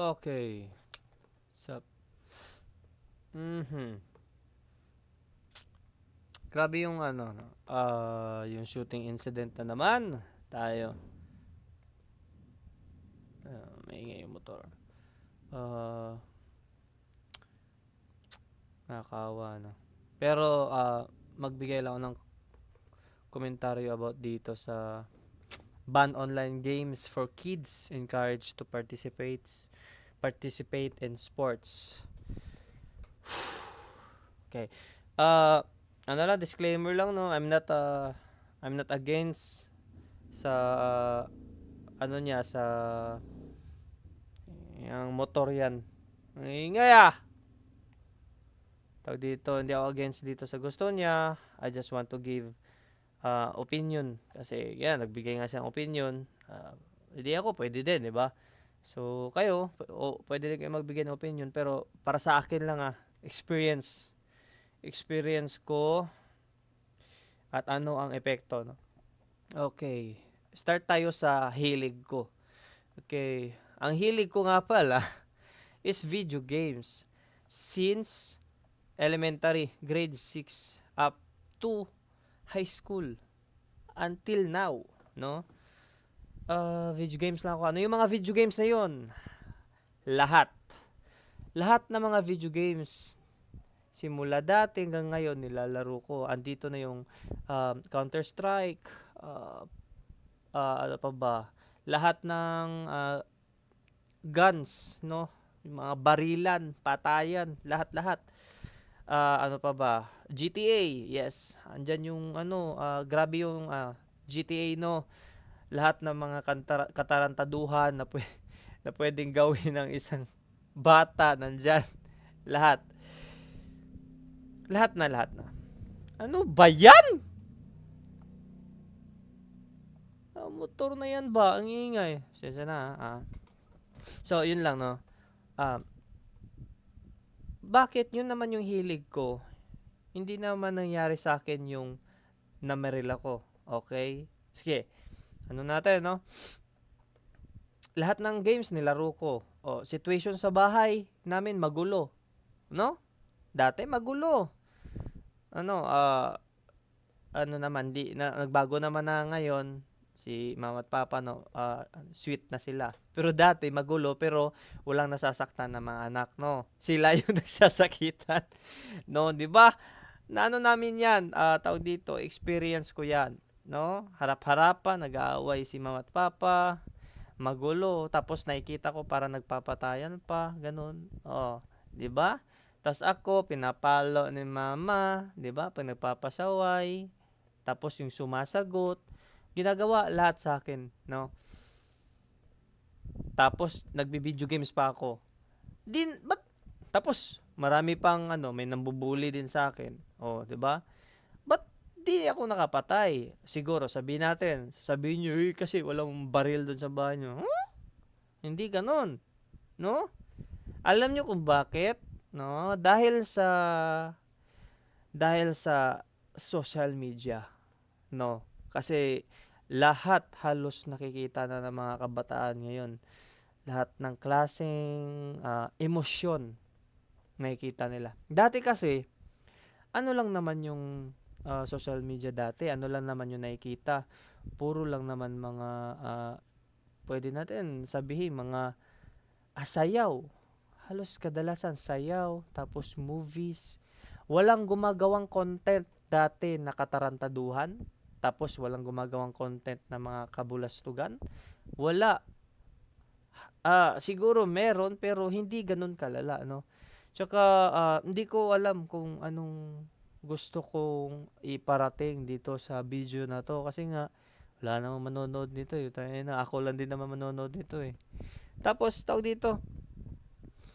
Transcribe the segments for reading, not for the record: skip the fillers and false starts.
Okay. Sup? Mhm. Grabe yung ano, no, yung shooting incident na naman tayo. Maingay yung motor. Ah, nakakawa, no. Pero magbigay lang ako ng komentaryo about dito sa ban online games for kids encouraged to participate in sports. Okay. Uh, ano lang, disclaimer lang, no. I'm not against sa ano niya sa yung motor yan. Ang ingay ah. Tawag dito, hindi ako against dito sa gusto niya. I just want to give opinion kasi yan, nagbigay nga siyang opinion. Hindi ako pwede din, di ba? So kayo, pwede din kayo magbigay ng opinion pero para sa akin lang experience ko at ano ang epekto, no? Okay. Start tayo sa hilig ko. Okay. Ang hilig ko nga pala is video games. Since elementary, grade 6 up to high school until now, no? Video games lang ako. Ano yung mga video games na yun? Lahat. Lahat ng mga video games simula dati hanggang ngayon nilalaro ko. Andito na yung Counter-Strike, ano pa ba? Lahat ng guns, no? Yung mga barilan, patayan, lahat-lahat. Ano pa ba? GTA, yes. Andyan yung ano, grabe yung GTA, no? Lahat ng mga katarantaduhan na, na pwedeng gawin ng isang bata, nandyan. Lahat. Lahat na. Ano ba yan? Motor na yan ba? Ang ingay. Sesa na, So, yun lang, no? Ah, bakit yun naman yung hilig ko? Hindi naman nangyari sa akin yung nameril ako. Okay? Sige. Ano natin, no? Lahat ng games nilaro ko. Situation sa bahay namin magulo, no? Dati magulo. Ano, ano naman di na nagbago naman na ngayon si mama at papa, no, sweet na sila. Pero dati magulo pero walang nasasaktan na mga anak, no. Sila yung nagsasakitan, no, 'di ba? Na ano namin 'yan, tawag dito, experience ko 'yan, no. Harap-harapan nag-aaway si mama at papa, magulo, tapos nakikita ko para nagpapatayan pa, ganun. 'Di ba? Tas ako pinapalo ni mama, 'di ba? Pag nagpapasaway, tapos yung sumasagot, ginagawa lahat sa akin, no? Tapos nagbi-video games pa ako. Ba't tapos marami pang ano, may nambubuli din sa akin. 'Di ba? Ba't di ako nakapatay? Siguro sabihin niyo, kasi walang baril doon sa bahay niyo. Hindi ganoon, no? Alam niyo kung bakit? No? Dahil sa social media, no? Kasi lahat halos nakikita na ng mga kabataan ngayon. Lahat ng klaseng emosyon nakikita nila. Dati kasi, ano lang naman yung social media dati, ano lang naman yung nakikita. Puro lang naman mga, pwede natin sabihin, mga sayaw. Halos kadalasan sayaw, tapos movies. Walang gumagawang content dati na katarantaduhan, tapos walang gumagawang content na mga kabulastugan. Wala. Siguro meron pero hindi ganun kalala, no? Tsaka hindi ko alam kung anong gusto kong iparating dito sa video na to kasi nga wala namang manonood nito eh. Tayo na, ako lang din naman manonood nito eh. Tapos tawag dito,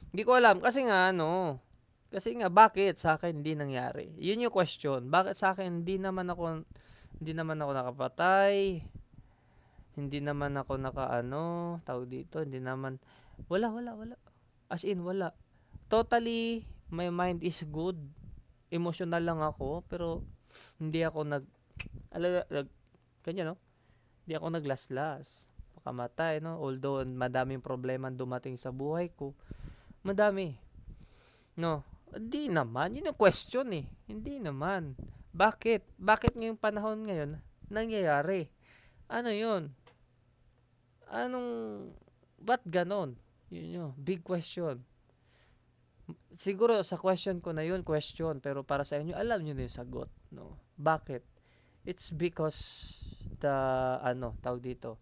hindi ko alam kasi nga ano, kasi nga bakit sa akin hindi nangyari? Yun yung question. Bakit sa akin hindi naman ako nakapatay, hindi naman ako nakaano, tawag dito, hindi naman wala. As in wala. Totally my mind is good. Emotional lang ako pero hindi ako nag ala nag ganyan, no? Hindi ako naglaslas. makamatay, no? Although madaming problema ang dumating sa buhay ko, madami, no? Hindi naman, yun yung question eh. Hindi naman. Bakit? Bakit ngayong panahon ngayon nangyayari? Ano yun? Anong, ba't ganon? Yun yun, big question. Siguro sa question ko na yun, question, pero para sa inyo, alam nyo na yung sagot, no? Bakit? It's because the, tawag dito,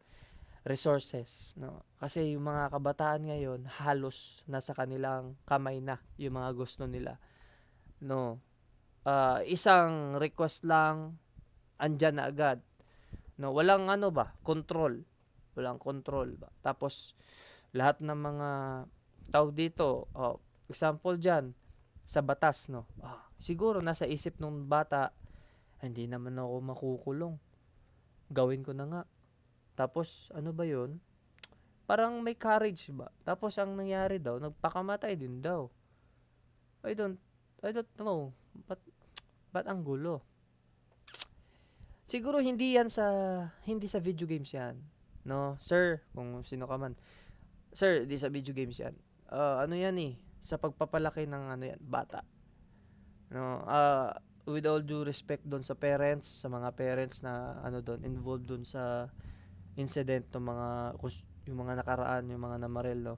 resources, no? Kasi yung mga kabataan ngayon, halos nasa kanilang kamay na yung mga gusto nila, no? Isang request lang, andyan na agad, no? Walang control. Walang control ba? Tapos, lahat ng mga, tawag dito, example dyan, sa batas, no? Siguro nasa isip ng bata, hindi naman ako makukulong. Gawin ko na nga. Tapos, ano ba yun? Parang may courage ba? Tapos, ang nangyari daw, nagpakamatay din daw. I don't, I don't know. Ba't ang gulo? Siguro hindi sa video games yan. No? Sir, kung sino ka man. Sir, hindi sa video games yan. Ano yan eh? Sa pagpapalaki ng bata. No? With all due respect doon sa parents, sa mga parents na doon involved doon sa incident ng mga yung mga nakaraan, yung mga namarel, no.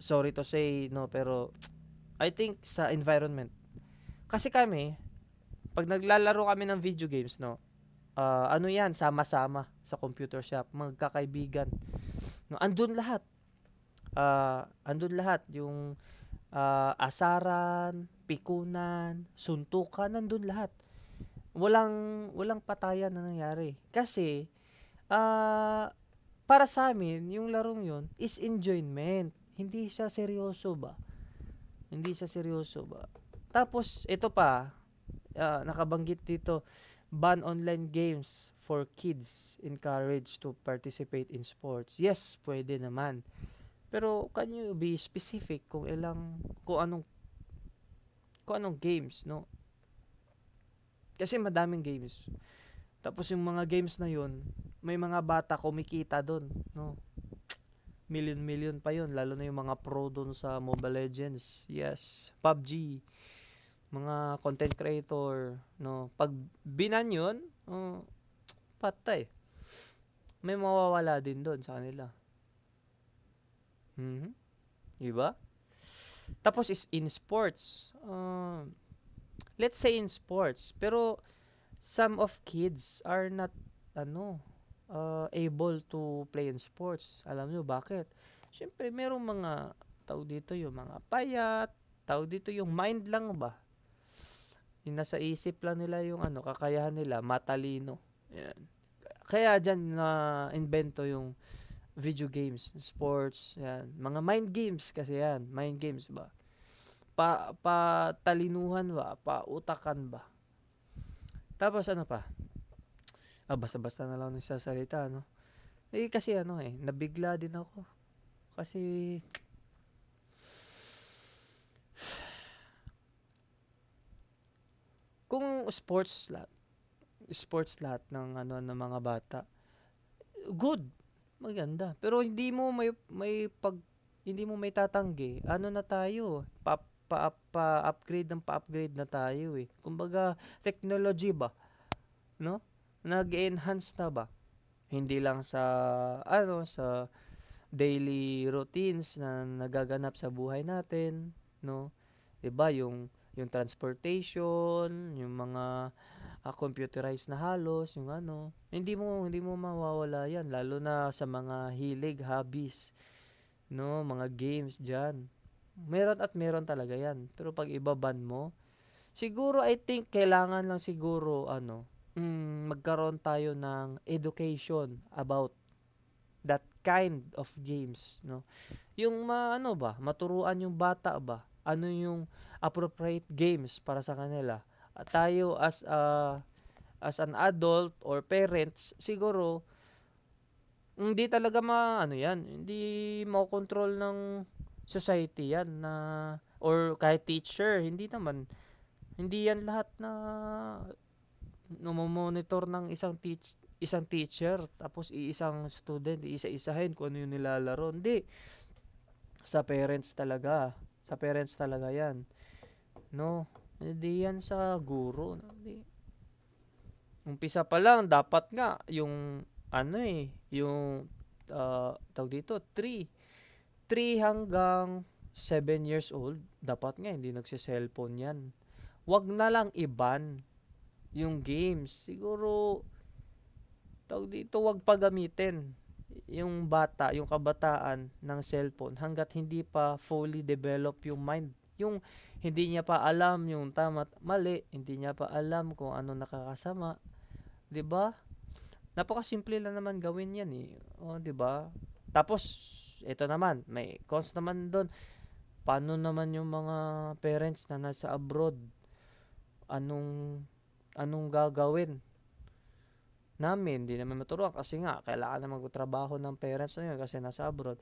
Sorry to say, no, pero I think sa environment. Kasi kami, pag naglalaro kami ng video games, no, ano yan, sama-sama sa computer shop, magkakaibigan. No, andun lahat yung asaran, pikunan, suntukan, nandun lahat. Walang patayan na nangyari. Kasi, para sa amin, yung larong yun is enjoyment. Hindi siya seryoso ba? Hindi siya seryoso ba? Tapos, ito pa, nakabanggit dito, ban online games for kids, encouraged to participate in sports. Yes, pwede naman. Pero can you be specific kung anong games, no? Kasi madaming games. Tapos yung mga games na yun, may mga bata kumikita doon, no? Million pa yun, lalo na yung mga pro doon sa Mobile Legends. Yes, PUBG, mga content creator, no? Pag binan yun, patay. May mawawala din doon sa kanila. Diba? Tapos is in sports. Let's say in sports, pero some of kids are not able to play in sports. Alam nyo bakit? Siyempre, merong mga tao dito, yung mga payat, tao dito yung mind lang ba? Yung nasa isip lang nila yung kakayahan nila, matalino. Yan. Kaya dyan na invento yung video games, sports, yan. Mga mind games kasi yan. Mind games ba? Patalinuhan ba? Pautakan ba? Tapos ano pa? Basta-basta na lang nagsasalita, no? Kasi nabigla din ako. Kasi, kung sports lahat ng ng mga bata, good, maganda. Pero hindi mo may tatanggi. Na tayo? Pa-upgrade na tayo eh. Kumbaga, technology ba? No? Nag-enhance na ba? Hindi lang sa daily routines na nagaganap sa buhay natin, no? 'Di ba yung transportation, yung mga computerized na halos, yung hindi mo mawawala 'yan lalo na sa mga hilig, hobbies, no, mga games diyan. Meron talaga 'yan. Pero pag ibaban mo, siguro I think kailangan lang siguro magkaroon tayo ng education about that kind of games, no? Yung maturuan yung bata ba, ano yung appropriate games para sa kanila. At tayo as an adult or parents, siguro hindi talaga hindi makokontrol ng society yan na or kahit teacher, hindi yan lahat na monitor ng isang isang teacher, tapos iisang student, iisa-isahin kung ano yung nilalaro. Hindi, sa parents talaga. Sa parents talaga yan. No, hindi yan sa guro. Hindi. Umpisa pa lang, dapat nga, yung, yung, tawag dito, 3 hanggang 7 years old, dapat nga hindi nagse-cellphone yan. Wag na lang iban yung games. Siguro, tawag dito, wag pagamitin yung bata, yung kabataan ng cellphone hanggat hindi pa fully develop yung mind. Yung hindi niya pa alam yung tama at mali, hindi niya pa alam kung ano nakakasama, 'di ba? Napakasimple lang naman gawin 'yan eh. Oh, 'di ba? Tapos ito naman, may cons naman doon. Paano naman yung mga parents na nasa abroad? Anong anong gagawin namin? Hindi naman maturuan kasi nga kailangan na magtrabaho ng parents na yun kasi nasa abroad.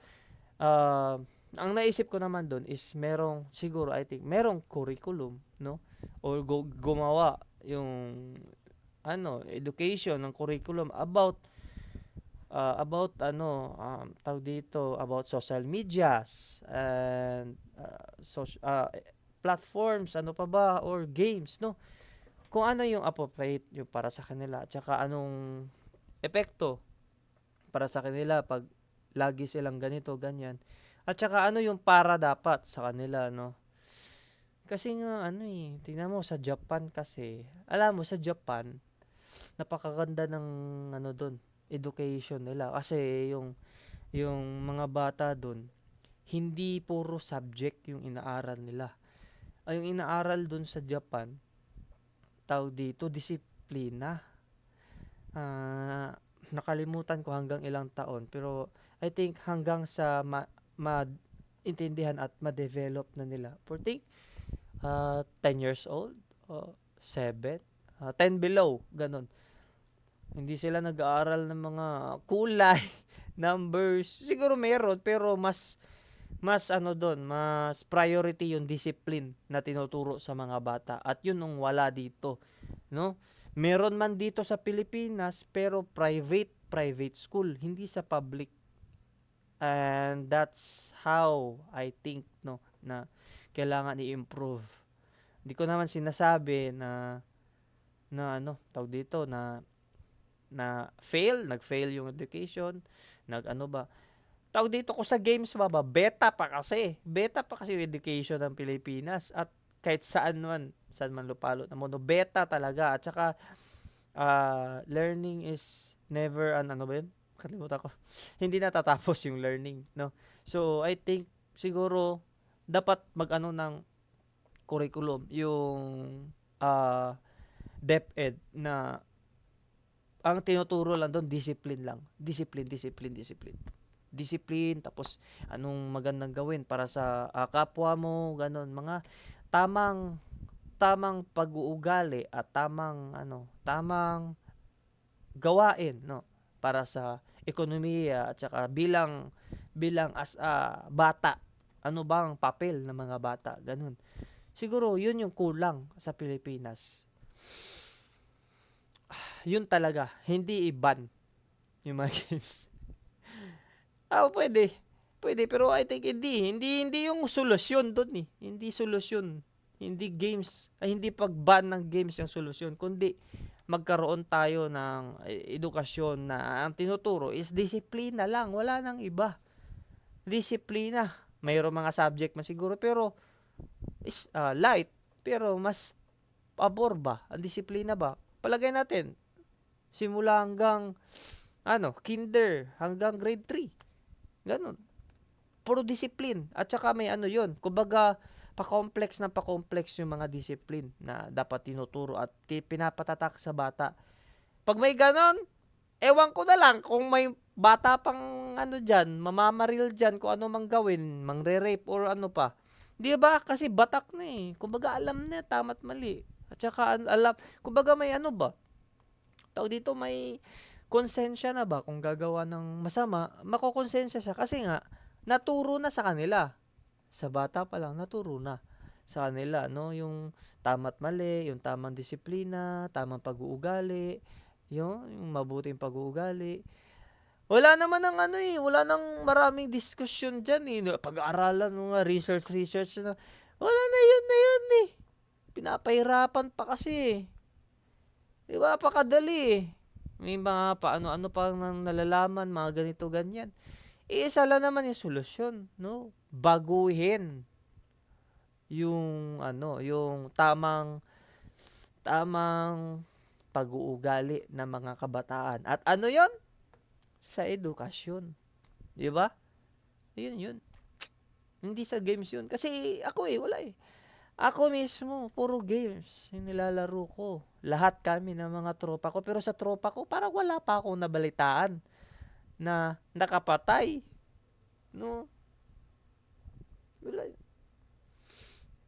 Ah, ang naisip ko naman doon is merong siguro I think merong curriculum, no? Or gumawa yung education ng curriculum about tawag dito, about social medias and platforms, ano pa ba, or games, no? Kung ano yung appropriate yung para sa kanila at saka anong epekto para sa kanila pag lagi silang ganito, ganyan. At saka ano yung para dapat sa kanila, no? Kasi nga tingnan mo sa Japan kasi, alam mo sa Japan, napakaganda ng doon, education nila kasi yung mga bata doon, hindi puro subject yung inaaral nila. Ay yung inaaral doon sa Japan, tawag dito disiplina. Nakalimutan ko hanggang ilang taon pero I think hanggang sa maintindihan at ma-develop na nila. For think 10 years old, 7, 10 below, ganun. Hindi sila nag-aaral ng mga kulay, numbers. Siguro meron pero mas doon, mas priority yung discipline na tinuturo sa mga bata at yun nung wala dito, no? Meron man dito sa Pilipinas pero private school, hindi sa public. And that's how I think, no, na kailangan i-improve. Hindi ko naman sinasabi na tawag dito, nag-fail yung education, ba, tawag dito ko sa games ba, beta pa kasi yung education ng Pilipinas at kahit saan man lupalot na mundo, beta talaga. At saka, learning is never, ba yun? Kalimutan ko. Hindi natatapos yung learning, no? So, I think, siguro, dapat ng curriculum, yung, DepEd na ang tinuturo lang doon, discipline lang. Discipline. Discipline, tapos anong magandang gawin para sa kapwa mo, ganon. Mga tamang tamang pag-uugali at tamang gawain, no, para sa ekonomiya at saka bilang as a bata. Ano bang papel ng mga bata? Ganun. Siguro yun yung kulang sa Pilipinas. Yun talaga, hindi i-ban yung mga games. Pwede. Pwede, pero I think hindi yung solusyon doon eh. Hindi solusyon. Hindi games, hindi pag-ban ng games yung solusyon, kundi magkaroon tayo ng edukasyon na ang tinuturo is disiplina lang, wala nang iba. Disiplina. Mayroong mga subject man siguro, pero is light, pero mas pabor ba? Ang disiplina ba? Palagay natin, simula hanggang kinder hanggang grade 3. Ganun. Puro discipline. At saka may yun. Kumbaga, pa-complex yung mga discipline na dapat tinuturo at pinapatatak sa bata. Pag may ganon, ewan ko na lang kung may bata pang dyan, mamamaril dyan kung ano mang gawin, mangre-rape or ano pa. Di ba? Kasi batak na eh. Kumbaga alam na tama't mali. At saka alam, kumbaga may ba? Tawag dito, may konsensya na ba kung gagawa ng masama, makokonsensya siya kasi nga naturo na sa kanila. Sa bata pa lang naturo na sa kanila, no, yung tama't mali, yung tamang disiplina, tamang pag-uugali, yung mabuting pag-uugali. Wala naman ng ano eh, wala nang maraming diskusyon dyan eh. Pag-aaralan mo nga, research na. Wala na yun eh. Pinapahirapan pa kasi eh. Di ba? Pakadali eh. May mga paano-ano pa nang nalalaman, mga ganito, ganyan. Iisa lang naman yung solusyon, no? Baguhin yung ano, yung tamang pag-uugali ng mga kabataan. At ano 'yon? Sa edukasyon, 'di ba? 'Yun. Hindi sa games 'yun. Kasi ako wala eh. Ako mismo, puro games yung nilalaro ko. Lahat kami ng mga tropa ko. Pero sa tropa ko, parang wala pa akong nabalitaan na nakapatay. No? Wala.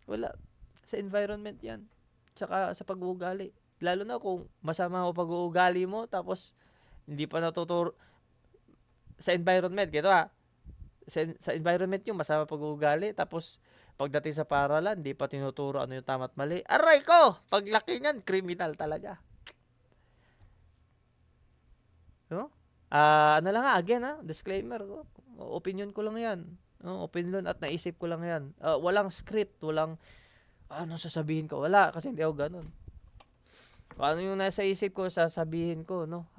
Wala. Sa environment yan. Tsaka sa pag-uugali. Lalo na kung masama ang pag-uugali mo, tapos hindi pa natuturo sa environment. Gito sa environment yung masama pag-uugali, tapos pagdating sa paralan, hindi pa tinuturo ano yung tama at mali. Aray ko! Paglaki niyan, criminal talaga. No? Ano lang again disclaimer ko. Opinion ko lang yan. No? Opinion at naisip ko lang yan. Walang script, walang ano sasabihin ko. Wala, kasi hindi ako ganun. Ano yung nasa isip ko, sasabihin ko, no?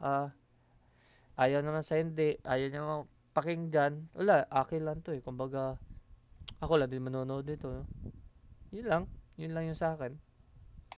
Ayaw naman sa hindi, ayaw naman pakinggan. Wala, akin lang to eh. Kumbaga, ako lang din manonood dito. No? Yun lang yung sa akin.